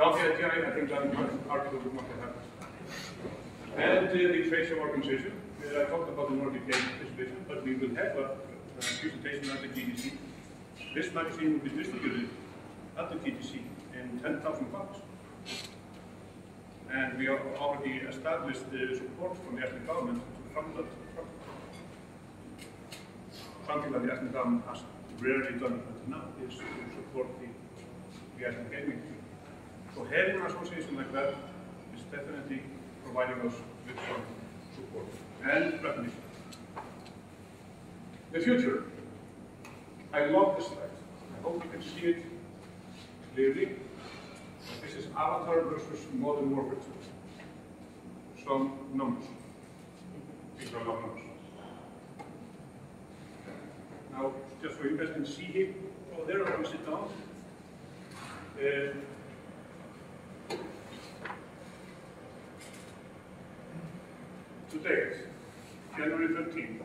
Without the IGI, I think that article would not have happened. And the trade show organization, I talked about the Nordic Game exhibition, but we will have a presentation at the GDC. This magazine will be distributed at the GDC in 10,000 pounds. And we have already established the support from the Icelandic government to fund that project. Something that the Icelandic government has rarely done until now is to support the Icelandic gaming. So having an association like that is definitely providing us with some support and recognition. The future. I love this slide. I hope you can see it clearly. This is Avatar versus Modern Warfare 2. Some numbers. These are long numbers. Now, just so you guys can see here, oh, there I will sit down. Today, January 13th,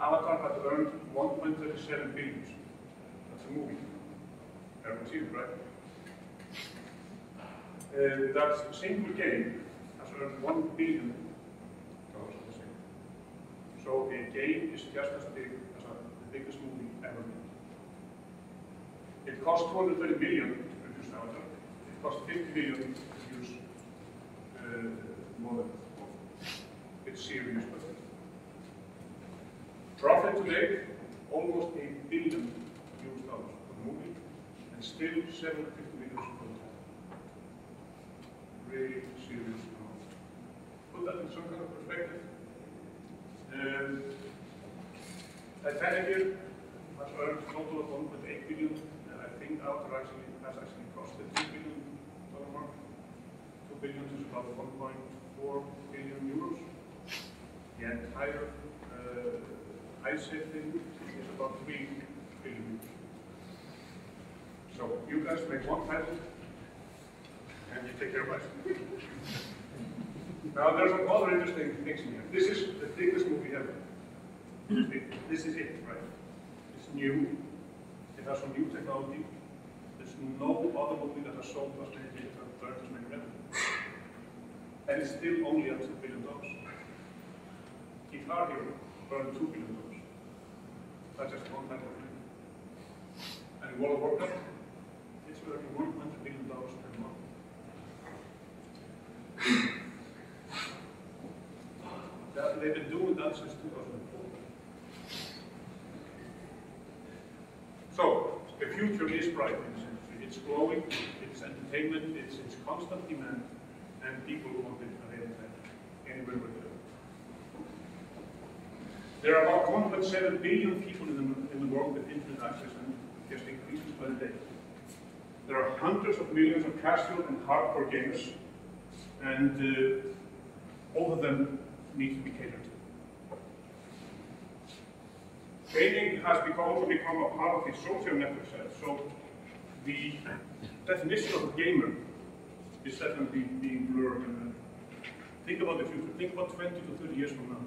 Avatar had earned 1.37 billion. That's a movie. Everyone sees it, right? That single game has earned $1 billion. So a game is just as big as the biggest movie ever made. It cost 230 million to produce Avatar. It cost 50 million to produce Modern. It's serious budget. Profit today, almost $1 billion for the movie, and still 750 million for the time. Really serious amount. Put that in some kind of perspective. Titanic here has earned a total of 1.8 billion, and I think Avatar has actually crossed the $2 billion mark. 2 billion is about 1.4 billion euros. The entire ice thing is about 3 billion euros. So you guys make one title, and you take care of us. Now there's some other interesting things in here. This is the biggest movie ever. This is it, right? It's new. It has some new technology. There's no other movie that has sold as many tickets and earned as many revenue. And it's still only at $2 billion. Guitar Hero earned $2 billion. That's just one title. And World of Warcraft, it's earning $100 billion per month. They've been doing that since 2004. So, the future is bright in this industry. It's growing, it's entertainment, it's constant demand, and people want it at any time, anywhere with it. There are about 1.7 billion people in the world with internet access, and it just increases by the day. There are hundreds of millions of casual and hardcore gamers, and all of them need to be catered to. Gaming has also become a part of the social network side. So the definition of a gamer is definitely being blurred. And think about the future. Think about 20 to 30 years from now.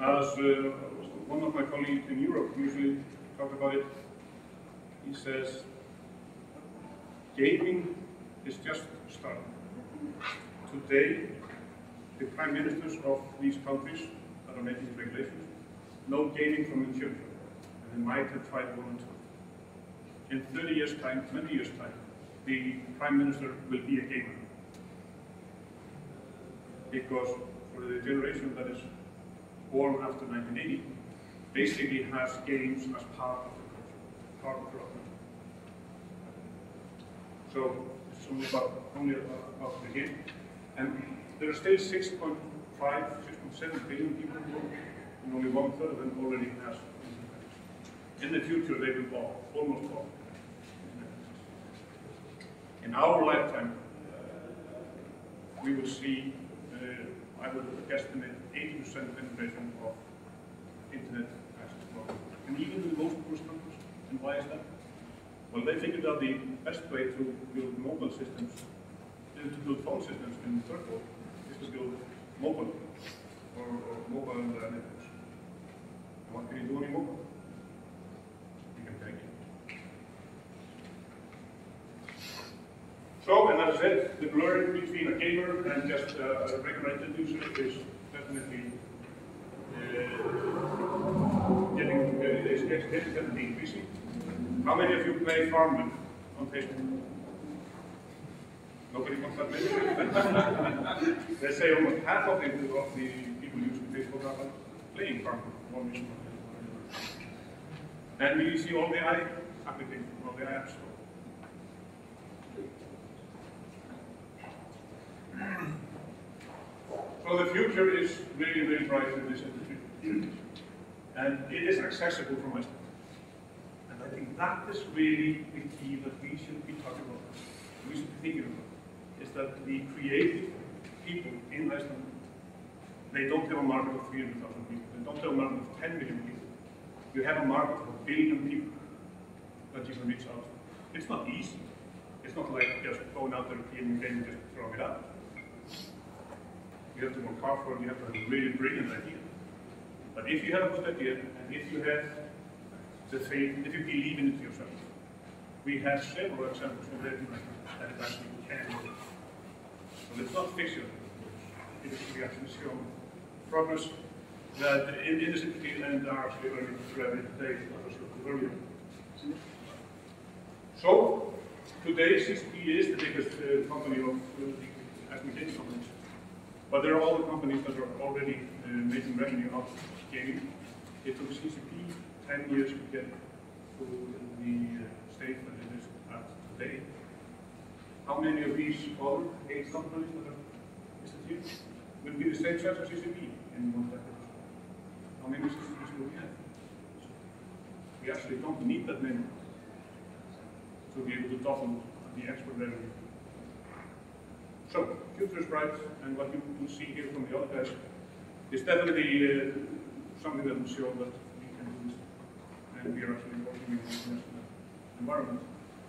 As one of my colleagues in Europe usually talk about it, he says, gaming is just starting. Today, the prime ministers of these countries that are making these regulations know gaming from the children, and they might have tried one or two. In 30 years' time, 20 years' time, the prime minister will be a gamer. Because for the generation that is born after 1980, basically has games as part of the culture, part of the culture. So it's only about the game. And there are still 6.5, 6.7 billion people in the world, and only 1/3 of them already has internet. In the future, they will all, almost all. In our lifetime, we will see, I would guesstimate, 80% penetration of internet access globally. And even in the most poorest countries. And why is that? Well, they figured out the best way to build mobile systems, to build phone systems in the third world, is to build mobile or mobile networks. And what can you do on your mobile? You can take it. as I said, the blur between a gamer and just a regular internet user is definitely definitely increasing. How many of you play Farmville on Facebook? Nobody wants that many? They say almost half of the people using Facebook are playing Farmville. One reason. And we see all the applications, all the apps. So the future is really, really bright in this industry. And it is accessible from Iceland. And I think that is really the key that we should be talking about, we should be thinking about, is that the creative people in Iceland, they don't have a market of 300,000 people, they don't have a market of 10 million people. You have a market of 1 billion people that you can reach out to. It's not easy. It's not like just going out there, creating a game and just throwing it out. You have to work hard for it, you have to have a really brilliant idea. But if you have a good idea, and if you have the faith, if you believe in it yourself, we have several examples already that it actually can work. So it's not fiction. It is we actually show progress that in this industry and are actually learning today. So today CCP is the biggest company of application companies. But there are all the companies that are already making revenue out of gaming. It took CCP 10 years to get to the state that it is at today. How many of these other 8 companies that are listed here will be the same size as CCP in 1 decade? How many CCPs will we have? We actually don't need that many to be able to double the export revenue. So, future is bright, and what you will see here from the other guys is definitely something that will show that we can do this, and we are actually working in this environment.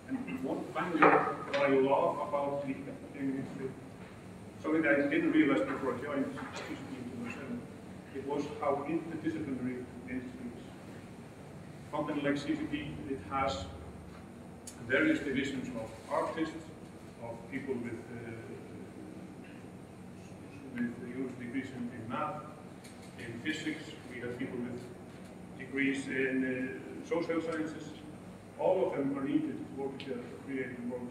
And one finally, what I love about the gaming industry, something that I didn't realize before I joined CCP in 2007, it was how interdisciplinary the industry is. A company like CCP, it has various divisions of artists, of people with university degrees in math, in physics. We have people with degrees in social sciences. All of them are needed to work together to create a world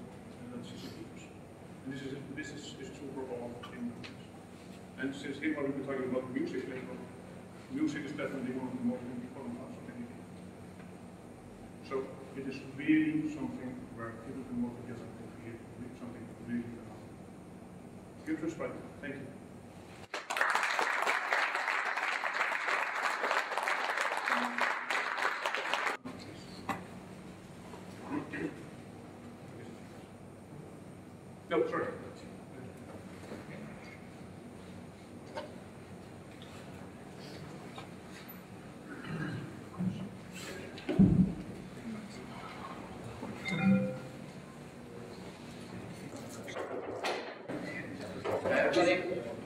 that CCP does. And this is super all in. And since Hilmar will be talking about music later on, music is definitely one of the most important parts of anything. So it is really something where people can work together to create something really phenomenal. Future is bright. Thank you. No, sorry.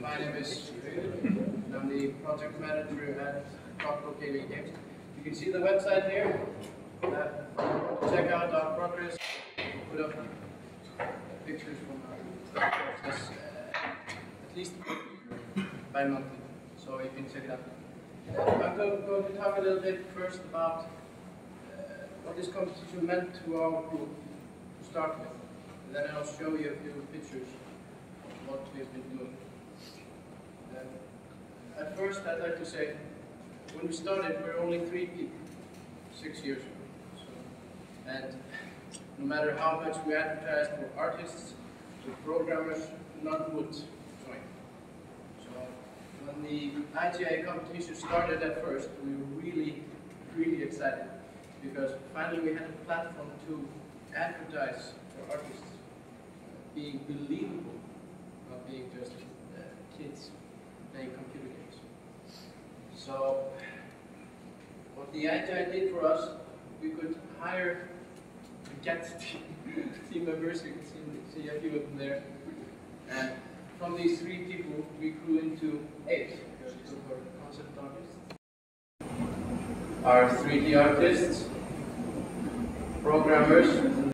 My name is Auðunn. I'm the project manager at Tropical Gaming Games. You can see the website here. Check out our progress. Put up pictures from our process at least bi-monthly, so you can check it out. I'm going to talk a little bit first about what this competition meant to our group to start with. And then I'll show you a few pictures of what we've been doing. At first, I'd like to say, when we started, we were only 3 people, 6 years ago. So, and no matter how much we advertised for artists, for programmers, none would join. So when the IGI competition started at first, we were really, really excited because finally we had a platform to advertise for artists, being believable, not being just kids playing computer games. So what the IGI did for us, we could hire and get team members. You can see a few of them there. And from these 3 people, we grew into 8. Because we were concept artists, our 3D artists, programmers,